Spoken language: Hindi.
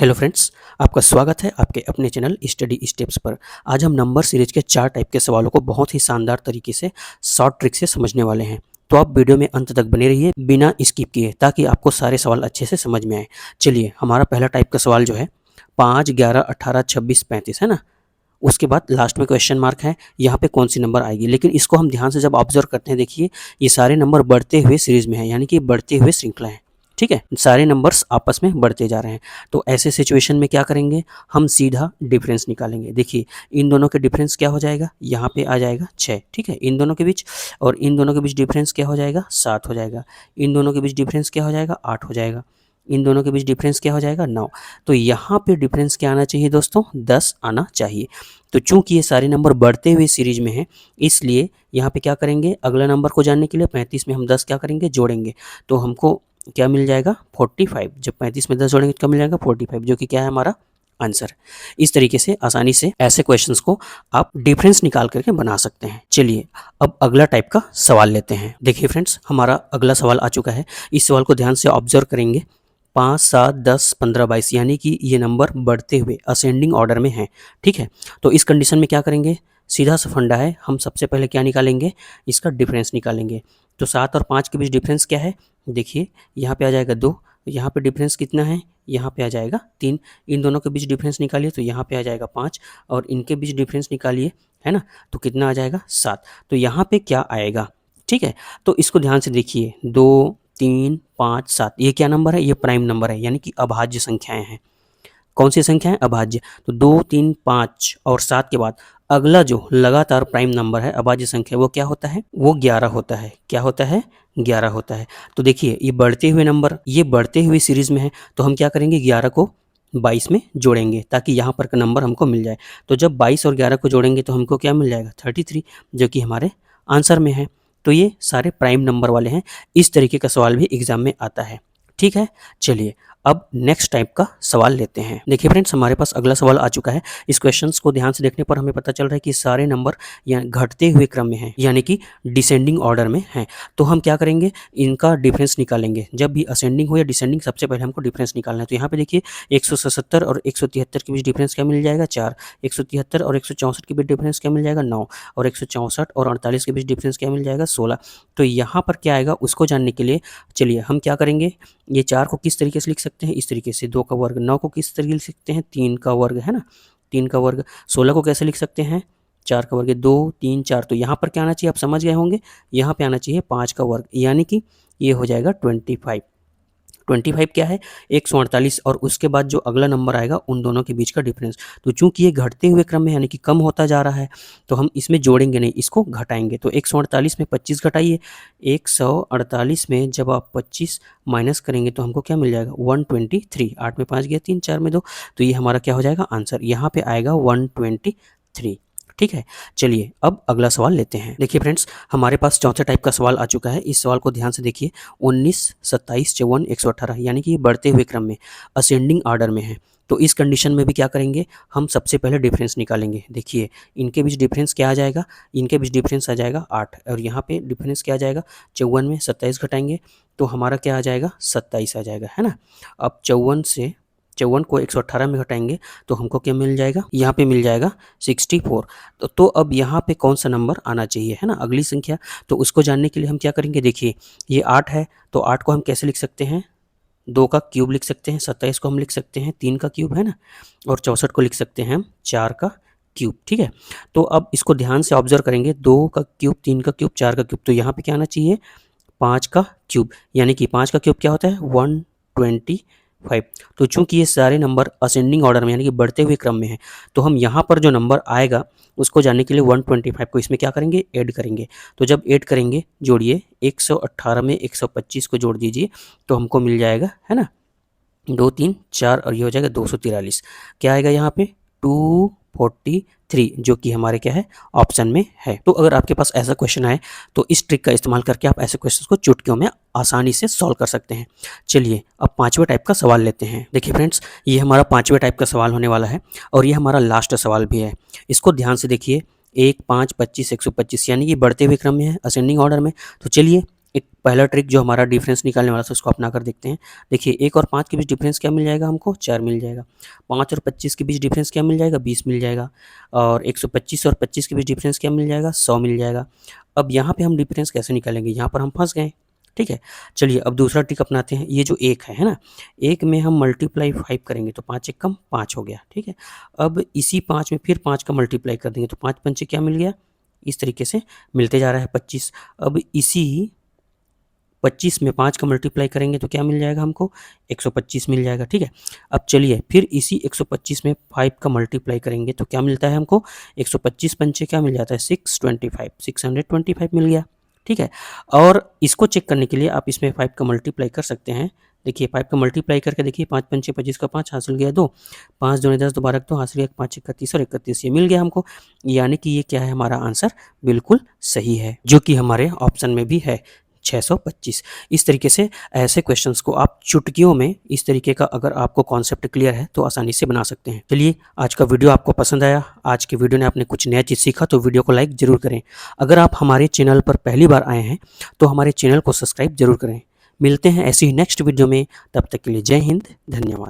हेलो फ्रेंड्स, आपका स्वागत है आपके अपने चैनल स्टडी स्टेप्स पर। आज हम नंबर सीरीज के 4 टाइप के सवालों को बहुत ही शानदार तरीके से शॉर्ट ट्रिक से समझने वाले हैं। तो आप वीडियो में अंत तक बने रहिए बिना स्किप किए, ताकि आपको सारे सवाल अच्छे से समझ में आए। चलिए, हमारा पहला टाइप का सवाल जो है 5, 11, 18, 26, 35 है ना। उसके बाद लास्ट में क्वेश्चन मार्क है, यहाँ पे कौन सी नंबर आएगी। लेकिन इसको हम ध्यान से जब ऑब्जर्व करते हैं, देखिए ये सारे नंबर बढ़ते हुए सीरीज में है, यानी कि बढ़ते हुए श्रृंखला है। ठीक है, सारे नंबर्स आपस में बढ़ते जा रहे हैं। तो ऐसे सिचुएशन में क्या करेंगे, हम सीधा डिफरेंस निकालेंगे। देखिए इन दोनों के डिफरेंस क्या हो जाएगा, यहाँ पे आ जाएगा 6। ठीक है, इन दोनों के बीच, और इन दोनों के बीच डिफरेंस क्या हो जाएगा, 7 हो जाएगा। इन दोनों के बीच डिफरेंस क्या हो जाएगा, 8 हो जाएगा। इन दोनों के बीच डिफरेंस क्या हो जाएगा, 9। तो यहाँ पे डिफरेंस क्या आना चाहिए दोस्तों, 10 आना चाहिए। तो चूंकि ये सारे नंबर बढ़ते हुए सीरीज में हैं, इसलिए यहाँ पे क्या करेंगे, अगला नंबर को जानने के लिए 35 में हम 10 क्या करेंगे, जोड़ेंगे। तो हमको क्या मिल जाएगा, 45। जब 35 में 10 जोड़ेंगे तो क्या मिल जाएगा, 45, जो कि क्या है हमारा आंसर। इस तरीके से आसानी से ऐसे क्वेश्चंस को आप डिफरेंस निकाल करके बना सकते हैं। चलिए अब अगला टाइप का सवाल लेते हैं। देखिए फ्रेंड्स, हमारा अगला सवाल आ चुका है। इस सवाल को ध्यान से ऑब्जर्व करेंगे। 5, 7, 10, 15, 22, यानी कि ये नंबर बढ़ते हुए असेंडिंग ऑर्डर में हैं। ठीक है, तो इस कंडीशन में क्या करेंगे, सीधा सा फंडा है, हम सबसे पहले क्या निकालेंगे, इसका डिफरेंस निकालेंगे। तो 7 और 5 के बीच डिफरेंस क्या है, देखिए यहाँ पे आ जाएगा 2, यहाँ पे डिफरेंस कितना है, यहाँ पे आ जाएगा 3। इन दोनों के बीच डिफरेंस निकालिए तो यहाँ पे आ जाएगा 5, और इनके बीच डिफरेंस निकालिए, है ना, तो कितना आ जाएगा, 7। तो यहाँ पे क्या आएगा, ठीक है। तो इसको ध्यान से देखिए, 2, 3, 5, 7, ये क्या नंबर है, ये प्राइम नंबर है, यानी कि अभाज्य संख्याएं हैं। कौन सी संख्या है, अभाज्य। तो 2, 3, 5 और 7 के बाद अगला जो लगातार प्राइम नंबर है, अभाज्य संख्या, वो क्या होता है, वो 11 होता है। क्या होता है, 11 होता है। तो देखिए ये बढ़ते हुए नंबर, ये बढ़ते हुए सीरीज में है, तो हम क्या करेंगे, 11 को 22 में जोड़ेंगे, ताकि यहाँ पर का नंबर हमको मिल जाए। तो जब 22 और 11 को जोड़ेंगे तो हमको क्या मिल जाएगा, 33, जो कि हमारे आंसर में है। तो ये सारे प्राइम नंबर वाले हैं। इस तरीके का सवाल भी एग्जाम में आता है। ठीक है, चलिए अब नेक्स्ट टाइप का सवाल लेते हैं। देखिए फ्रेंड्स, हमारे पास अगला सवाल आ चुका है। इस क्वेश्चंस को ध्यान से देखने पर हमें पता चल रहा है कि सारे नंबर घटते हुए क्रम में हैं, यानी कि डिसेंडिंग ऑर्डर में हैं। तो हम क्या करेंगे, इनका डिफरेंस निकालेंगे। जब भी असेंडिंग हो या डिसेंडिंग, सबसे पहले हमको डिफरेंस निकालना है। तो यहाँ पे देखिए 177 और 173 के बीच डिफरेंस क्या मिल जाएगा, 4। 173 और 164 के बीच डिफरेंस क्या मिल जाएगा, 9। और 164 और 48 के बीच डिफरेंस क्या मिल जाएगा, 16। तो यहाँ पर क्या आएगा, उसको जानने के लिए चलिए हम क्या करेंगे, ये 4 को किस तरीके से लिख सकते हैं, इस तरीके से, 2 का वर्ग। 9 को किस तरीके से लिख सकते हैं, 3 का वर्ग, है ना, 3 का वर्ग। 16 को कैसे लिख सकते हैं, 4 का वर्ग। 2, 3, 4। तो यहाँ पर क्या आना चाहिए, आप समझ गए होंगे, यहाँ पे आना चाहिए 5 का वर्ग, यानी कि ये हो जाएगा 25। 25 क्या है, 148, और उसके बाद जो अगला नंबर आएगा उन दोनों के बीच का डिफरेंस। तो चूंकि ये घटते हुए क्रम में, यानी कि कम होता जा रहा है, तो हम इसमें जोड़ेंगे नहीं, इसको घटाएंगे। तो 148 में 25 घटाइए, 148 में जब आप 25 माइनस करेंगे तो हमको क्या मिल जाएगा, 123। 8 में 5 गया, 3, 4 में 2, तो ये हमारा क्या हो जाएगा, आंसर। यहाँ पे आएगा 123। ठीक है, चलिए अब अगला सवाल लेते हैं। देखिए फ्रेंड्स, हमारे पास चौथे टाइप का सवाल आ चुका है। इस सवाल को ध्यान से देखिए। 19, 27, 54, 118, यानी कि ये बढ़ते हुए क्रम में असेंडिंग ऑर्डर में है। तो इस कंडीशन में भी क्या करेंगे, हम सबसे पहले डिफरेंस निकालेंगे। देखिए इनके बीच डिफरेंस क्या आ जाएगा, इनके बीच डिफरेंस आ जाएगा 8, और यहाँ पे डिफरेंस क्या आ जाएगा, 54 में 27 घटाएंगे तो हमारा क्या आ जाएगा, 27 आ जाएगा, है ना। अब 54 को 118 में घटाएंगे तो हमको क्या मिल जाएगा, यहाँ पे मिल जाएगा 64। तो अब यहाँ पे कौन सा नंबर आना चाहिए, है ना, अगली संख्या। तो उसको जानने के लिए हम क्या करेंगे, देखिए ये 8 है, तो 8 को हम कैसे लिख सकते हैं, 2 का क्यूब लिख सकते हैं। 27 को हम लिख सकते हैं 3 का क्यूब, है ना, और 64 को लिख सकते हैं हम 4 का क्यूब। ठीक है, तो अब इसको ध्यान से ऑब्जर्व करेंगे, 2 का क्यूब, 3 का क्यूब, 4 का क्यूब। तो यहाँ पे क्या आना चाहिए, 5 का क्यूब, यानी कि 5 का क्यूब क्या होता है, 125। तो चूंकि ये सारे नंबर असेंडिंग ऑर्डर में, यानी कि बढ़ते हुए क्रम में है, तो हम यहाँ पर जो नंबर आएगा उसको जानने के लिए 125 को इसमें क्या करेंगे, ऐड करेंगे। तो जब ऐड करेंगे, जोड़िए, 118 में 125 को जोड़ दीजिए तो हमको मिल जाएगा, है ना, 2, 3, 4, और ये हो जाएगा 243। क्या आएगा यहाँ पे, 243, जो कि हमारे क्या है, ऑप्शन में है। तो अगर आपके पास ऐसा क्वेश्चन आए तो इस ट्रिक का इस्तेमाल करके आप ऐसे क्वेश्चन को चुटकियों में आसानी से सॉल्व कर सकते हैं। चलिए अब पांचवें टाइप का सवाल लेते हैं। देखिए फ्रेंड्स, ये हमारा पांचवें टाइप का सवाल होने वाला है, और ये हमारा लास्ट सवाल भी है। इसको ध्यान से देखिए, 1, 5, 25, 125, यानी कि बढ़ते हुए क्रम में है, असेंडिंग ऑर्डर में। तो चलिए एक पहला ट्रिक जो हमारा डिफरेंस निकालने वाला था उसको अपना कर देखते हैं। देखिए 1 और 5 के बीच डिफरेंस क्या मिल जाएगा हमको, 4 मिल जाएगा। 5 और 25 के बीच डिफरेंस क्या मिल जाएगा, 20 मिल जाएगा। और 125 और 25 के बीच डिफरेंस क्या मिल जाएगा, 100 मिल जाएगा। अब यहाँ पे हम डिफरेंस कैसे निकालेंगे, यहाँ पर हम फंस गए। ठीक है, चलिए अब दूसरा ट्रिक अपनाते हैं। ये जो 1 है ना, 1 में हम मल्टीप्लाई 5 करेंगे तो 5 एकम 5 हो गया। ठीक है, अब इसी 5 में फिर 5 का मल्टीप्लाई कर देंगे तो 5 पंचे क्या मिल गया, इस तरीके से मिलते जा रहा है 25। अब इसी 25 में 5 का मल्टीप्लाई करेंगे तो क्या मिल जाएगा हमको, 125 मिल जाएगा। ठीक है, अब चलिए फिर इसी 125 में 5 का मल्टीप्लाई करेंगे तो क्या मिलता है हमको, 125 पंचे क्या मिल जाता है, 625 मिल गया। ठीक है, और इसको चेक करने के लिए आप इसमें 5 का मल्टीप्लाई कर सकते हैं। देखिए 5 का मल्टीप्लाई करके देखिए, 5 पंचे 25 का 5 हासिल गया 2, 5 दूनी 10 दोबारा 2 हासिल गया 5 31 और 31 ये मिल गया हमको। यानी कि ये क्या है, हमारा आंसर बिल्कुल सही है, जो कि हमारे ऑप्शन में भी है 625। इस तरीके से ऐसे क्वेश्चंस को आप चुटकियों में, इस तरीके का अगर आपको कॉन्सेप्ट क्लियर है तो आसानी से बना सकते हैं। चलिए आज का वीडियो आपको पसंद आया, आज के वीडियो ने आपने कुछ नया चीज़ सीखा तो वीडियो को लाइक ज़रूर करें। अगर आप हमारे चैनल पर पहली बार आए हैं तो हमारे चैनल को सब्सक्राइब जरूर करें। मिलते हैं ऐसी ही नेक्स्ट वीडियो में, तब तक के लिए जय हिंद, धन्यवाद।